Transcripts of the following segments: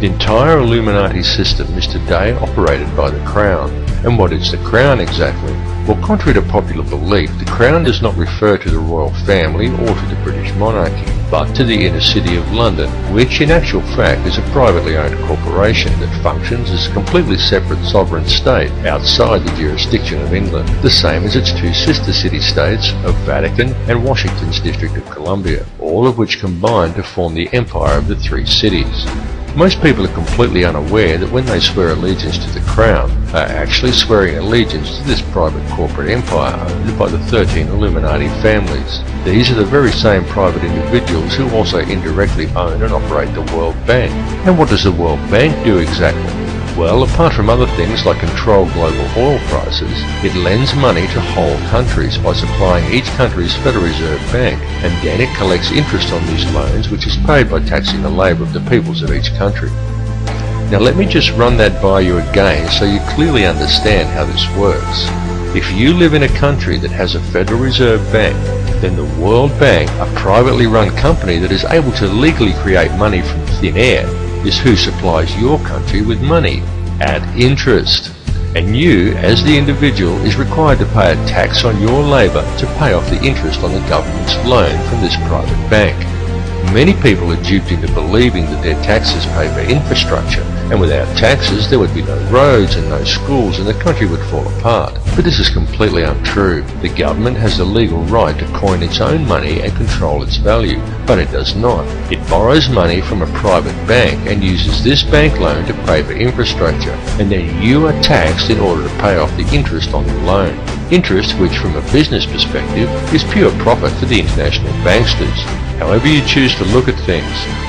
The entire Illuminati system is today operated by the Crown. And what is the Crown exactly? Well, contrary to popular belief, the Crown does not refer to the royal family or to the British monarchy, but to the inner city of London, which in actual fact is a privately owned corporation that functions as a completely separate sovereign state outside the jurisdiction of England, the same as its two sister city-states of Vatican and Washington's District of Columbia, all of which combine to form the empire of the three cities. Most people are completely unaware that when they swear allegiance to the Crown, they are actually swearing allegiance to this private corporate empire owned by the 13 Illuminati families. These are the very same private individuals who also indirectly own and operate the World Bank. And what does the World Bank do exactly? Well, apart from other things like control global oil prices, it lends money to whole countries by supplying each country's Federal Reserve Bank, and then it collects interest on these loans, which is paid by taxing the labour of the peoples of each country. Now let me just run that by you again so you clearly understand how this works. If you live in a country that has a Federal Reserve Bank, then the World Bank, a privately run company that is able to legally create money from thin air, is who supplies your country with money at interest. And you, as the individual, is required to pay a tax on your labour to pay off the interest on the government's loan from this private bank. Many people are duped into believing that their taxes pay for infrastructure, and without taxes there would be no roads and no schools and the country would fall apart. But this is completely untrue. The government has the legal right to coin its own money and control its value, but it does not. It borrows money from a private bank and uses this bank loan to pay for infrastructure, and then you are taxed in order to pay off the interest on the loan. Interest which, from a business perspective, is pure profit for the international banksters. However you choose to look at things,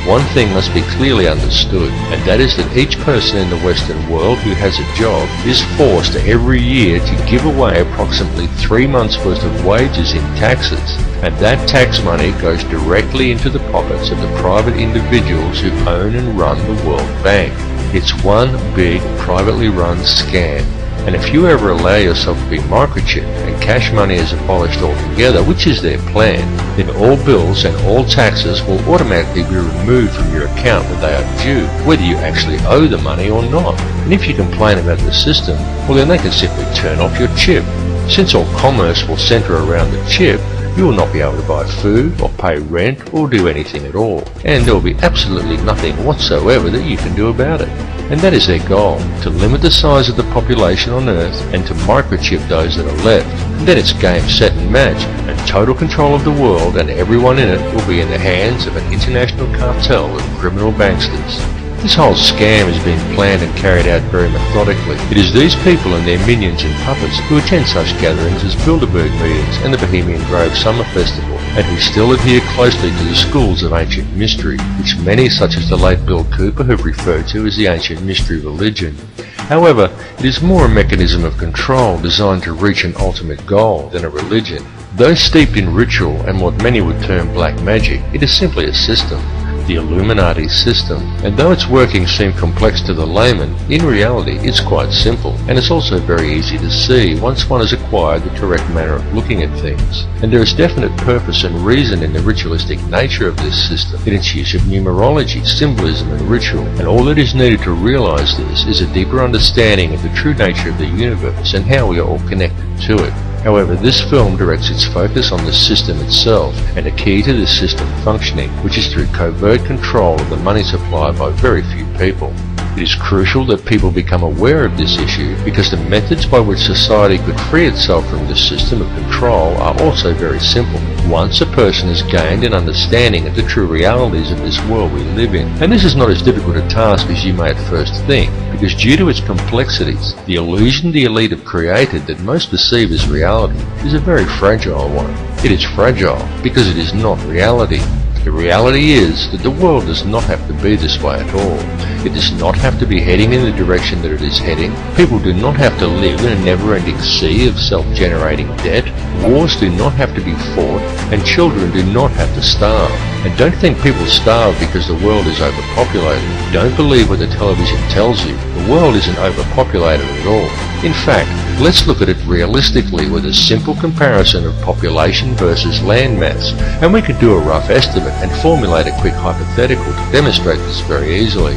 one thing must be clearly understood, and that is that each person in the Western world who has a job is forced every year to give away approximately 3 months' worth of wages in taxes, and that tax money goes directly into the pockets of the private individuals who own and run the World Bank. It's one big privately run scam. And if you ever allow yourself to be microchipped and cash money is abolished altogether, which is their plan, then all bills and all taxes will automatically be removed from your account when they are due, whether you actually owe the money or not. And if you complain about the system, well then they can simply turn off your chip. Since all commerce will centre around the chip, you will not be able to buy food or pay rent or do anything at all, and there will be absolutely nothing whatsoever that you can do about it. And that is their goal, to limit the size of the population on Earth and to microchip those that are left. And then it's game, set and match, and total control of the world and everyone in it will be in the hands of an international cartel of criminal banksters. This whole scam is being planned and carried out very methodically. It is these people and their minions and puppets who attend such gatherings as Bilderberg meetings and the Bohemian Grove Summer Festival, and who still adhere closely to the schools of ancient mystery, which many such as the late Bill Cooper have referred to as the ancient mystery religion. However, it is more a mechanism of control designed to reach an ultimate goal than a religion. Though steeped in ritual and what many would term black magic, it is simply a system. The Illuminati system, and though its workings seem complex to the layman, in reality it's quite simple, and it's also very easy to see once one has acquired the correct manner of looking at things. And there is definite purpose and reason in the ritualistic nature of this system, in its use of numerology, symbolism and ritual, and all that is needed to realize this is a deeper understanding of the true nature of the universe and how we are all connected to it. However, this film directs its focus on the system itself and a key to this system functioning, which is through covert control of the money supply by very few people. It is crucial that people become aware of this issue because the methods by which society could free itself from this system of control are also very simple. Once a person has gained an understanding of the true realities of this world we live in, and this is not as difficult a task as you may at first think, because due to its complexities, the illusion the elite have created that most perceive as reality is a very fragile one. It is fragile because it is not reality. The reality is that the world does not have to be this way at all. It does not have to be heading in the direction that it is heading. People do not have to live in a never-ending sea of self-generating debt. Wars do not have to be fought, and children do not have to starve. And don't think people starve because the world is overpopulated. Don't believe what the television tells you. The world isn't overpopulated at all. In fact, let's look at it realistically with a simple comparison of population versus land mass, and we could do a rough estimate and formulate a quick hypothetical to demonstrate this very easily.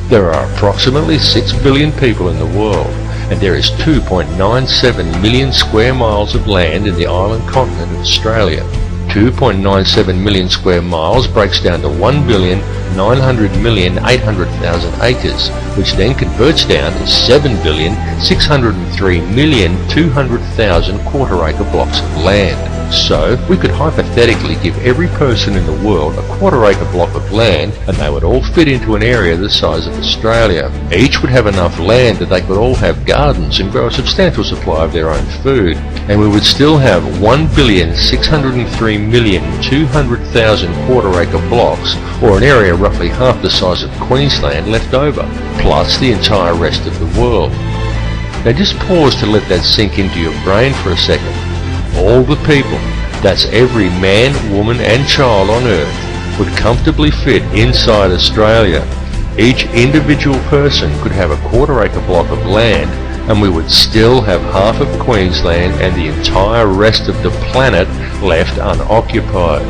There are approximately 6 billion people in the world, and there is 2.97 million square miles of land in the island continent of Australia. 2.97 million square miles breaks down to 1,900,800,000 acres, which then converts down to 7,603,200,000 quarter-acre blocks of land. So, we could hypothetically give every person in the world a quarter-acre block of land, and they would all fit into an area the size of Australia. Each would have enough land that they could all have gardens and grow a substantial supply of their own food. And we would still have 1,603,200,000 quarter-acre blocks, or an area roughly half the size of Queensland, left over, plus the entire rest of the world. Now just pause to let that sink into your brain for a second. All the people, that's every man, woman and child on Earth, would comfortably fit inside Australia. Each individual person could have a quarter-acre block of land, and we would still have half of Queensland and the entire rest of the planet left unoccupied.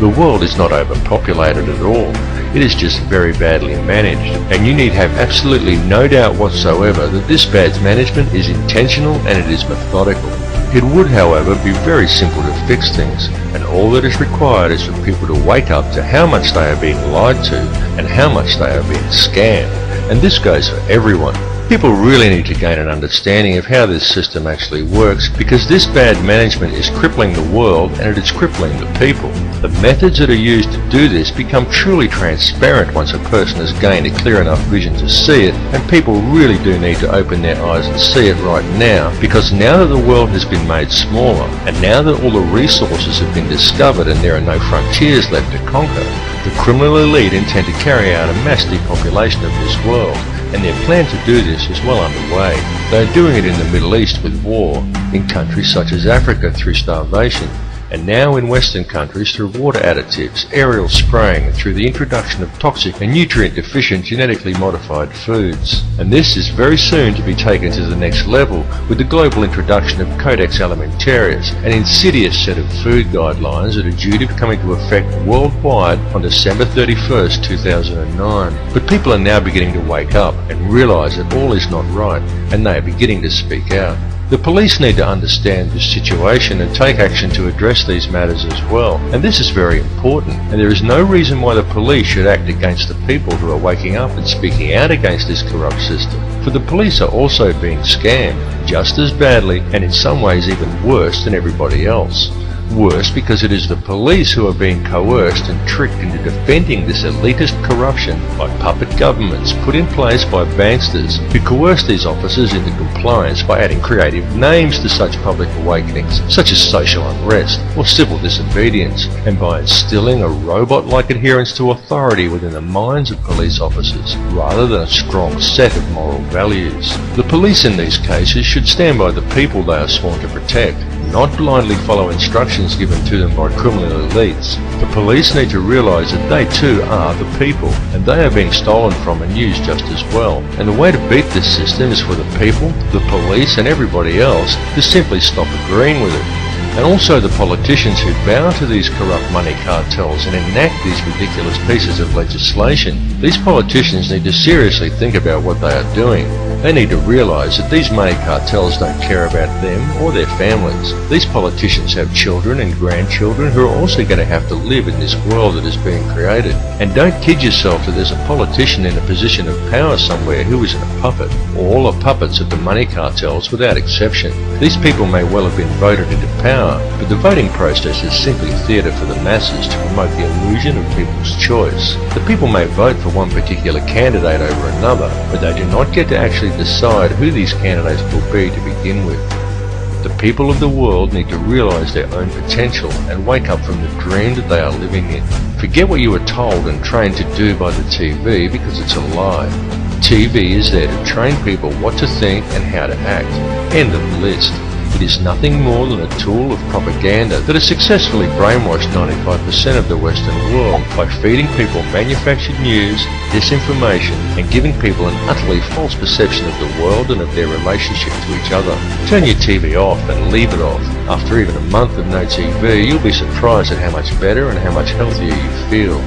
The world is not overpopulated at all. It is just very badly managed, and you need have absolutely no doubt whatsoever that this bad management is intentional and it is methodical. It would, however, be very simple to fix things, and all that is required is for people to wake up to how much they are being lied to and how much they are being scammed. And this goes for everyone. People really need to gain an understanding of how this system actually works, because this bad management is crippling the world and it is crippling the people. The methods that are used to do this become truly transparent once a person has gained a clear enough vision to see it, and people really do need to open their eyes and see it right now, because now that the world has been made smaller, and now that all the resources have been discovered and there are no frontiers left to conquer, the criminal elite intend to carry out a mass depopulation of this world, and their plan to do this is well underway. They are doing it in the Middle East with war, in countries such as Africa through starvation, and now in Western countries through water additives, aerial spraying, and through the introduction of toxic and nutrient-deficient genetically modified foods. And this is very soon to be taken to the next level with the global introduction of Codex Alimentarius, an insidious set of food guidelines that are due to come into effect worldwide on December 31st, 2009. But people are now beginning to wake up and realise that all is not right, and they are beginning to speak out. The police need to understand this situation and take action to address these matters as well, and this is very important, and there is no reason why the police should act against the people who are waking up and speaking out against this corrupt system, for the police are also being scammed, just as badly and in some ways even worse than everybody else. Worse because it is the police who are being coerced and tricked into defending this elitist corruption by puppet governments put in place by banksters who coerce these officers into compliance by adding creative names to such public awakenings, such as social unrest or civil disobedience, and by instilling a robot-like adherence to authority within the minds of police officers rather than a strong set of moral values. The police in these cases should stand by the people they are sworn to protect, not blindly follow instructions given to them by criminal elites. The police need to realise that they too are the people, and they are being stolen from and used just as well. And the way to beat this system is for the people, the police and everybody else to simply stop agreeing with it. And also the politicians who bow to these corrupt money cartels and enact these ridiculous pieces of legislation. These politicians need to seriously think about what they are doing. They need to realise that these money cartels don't care about them or their families. These politicians have children and grandchildren who are also going to have to live in this world that is being created. And don't kid yourself that there's a politician in a position of power somewhere who isn't a puppet. All are puppets of the money cartels without exception. These people may well have been voted into power, but the voting process is simply theatre for the masses to promote the illusion of people's choice. The people may vote for one particular candidate over another, but they do not get to actually decide who these candidates will be to begin with. The people of the world need to realise their own potential and wake up from the dream that they are living in. Forget what you were told and trained to do by the TV, because it's a lie. TV is there to train people what to think and how to act. End of the list. It is nothing more than a tool of propaganda that has successfully brainwashed 95% of the Western world by feeding people manufactured news, disinformation, and giving people an utterly false perception of the world and of their relationship to each other. Turn your TV off and leave it off. After even a month of no TV, you'll be surprised at how much better and how much healthier you feel.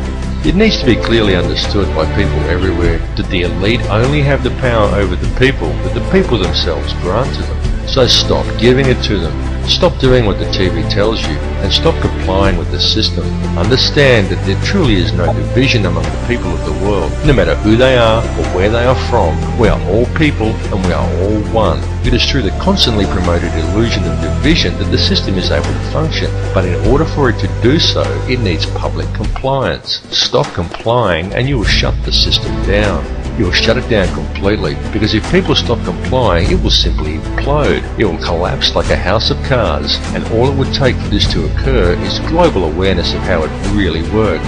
It needs to be clearly understood by people everywhere that the elite only have the power over the people that the people themselves grant to them. So stop giving it to them. Stop doing what the TV tells you and stop complying with the system. Understand that there truly is no division among the people of the world. No matter who they are or where they are from, we are all people and we are all one. It is through the constantly promoted illusion of division that the system is able to function, but in order for it to do so, it needs public compliance. Stop complying and you will shut the system down. You will shut it down completely, because if people stop complying, it will simply implode. It will collapse like a house of cards, and all it would take for this to occur is global awareness of how it really works.